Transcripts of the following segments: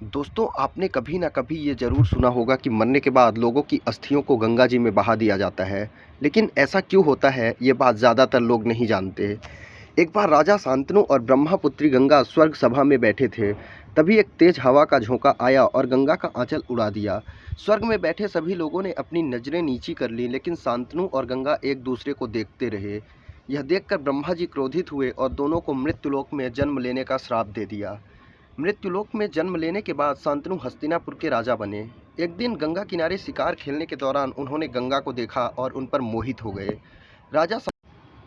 दोस्तों, आपने कभी ना कभी ये ज़रूर सुना होगा कि मरने के बाद लोगों की अस्थियों को गंगा जी में बहा दिया जाता है। लेकिन ऐसा क्यों होता है, ये बात ज़्यादातर लोग नहीं जानते। एक बार राजा शांतनु और ब्रह्मपुत्री गंगा स्वर्ग सभा में बैठे थे। तभी एक तेज हवा का झोंका आया और गंगा का आंचल उड़ा दिया। स्वर्ग में बैठे सभी लोगों ने अपनी नज़रें नीची कर लीं, लेकिन शांतनु और गंगा एक दूसरे को देखते रहे। यह देखकर ब्रह्मा जी क्रोधित हुए और दोनों को मृत्युलोक में जन्म लेने का श्राप दे दिया। मृत्युलोक में जन्म लेने के बाद शांतनु हस्तिनापुर के राजा बने। एक दिन गंगा किनारे शिकार खेलने के दौरान उन्होंने गंगा को देखा और उन पर मोहित हो गए। राजा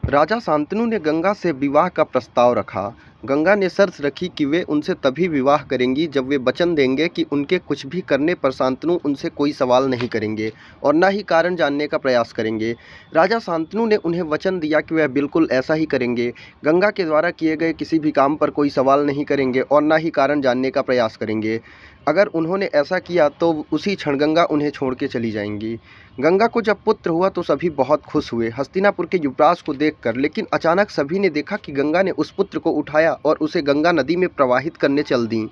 राजा शांतनु ने गंगा से विवाह का प्रस्ताव रखा। गंगा ने शर्त रखी कि वे उनसे तभी विवाह करेंगी जब वे वचन देंगे कि उनके कुछ भी करने पर शांतनु उनसे कोई सवाल नहीं करेंगे और न ही कारण जानने का प्रयास करेंगे। राजा शांतनु ने उन्हें वचन दिया कि वह बिल्कुल ऐसा ही करेंगे। गंगा के द्वारा किए गए किसी भी काम पर कोई सवाल नहीं करेंगे और न ही कारण जानने का प्रयास करेंगे। अगर उन्होंने ऐसा किया तो उसी क्षण गंगा उन्हें छोड़ के चली जाएंगी। गंगा को जब पुत्र हुआ तो सभी बहुत खुश हुए हस्तिनापुर के युवराज को देखकर, लेकिन अचानक सभी ने देखा कि गंगा ने उस पुत्र को उठाया और उसे गंगा नदी में प्रवाहित करने चल दी।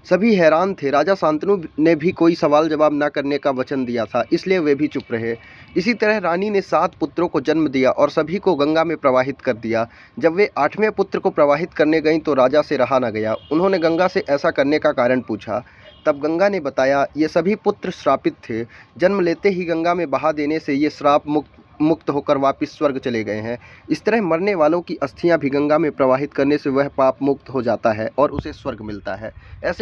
सभी हैरान थे। राजा शांतनु ने भी कोई सवाल जवाब न करने का वचन दिया था, इसलिए वे भी चुप रहे। इसी तरह रानी ने 7 पुत्रों को जन्म दिया और सभी को गंगा में प्रवाहित कर दिया। जब वे 8वें पुत्र को प्रवाहित करने गईं तो राजा से रहा न गया। उन्होंने गंगा से ऐसा करने का कारण पूछा। तब गंगा ने बताया, ये सभी पुत्र श्रापित थे। जन्म लेते ही गंगा में बहा देने से ये श्राप मुक्त होकर वापस स्वर्ग चले गए हैं। इस तरह मरने वालों की अस्थियां भी गंगा में प्रवाहित करने से वह पाप मुक्त हो जाता है और उसे स्वर्ग मिलता है। ऐसे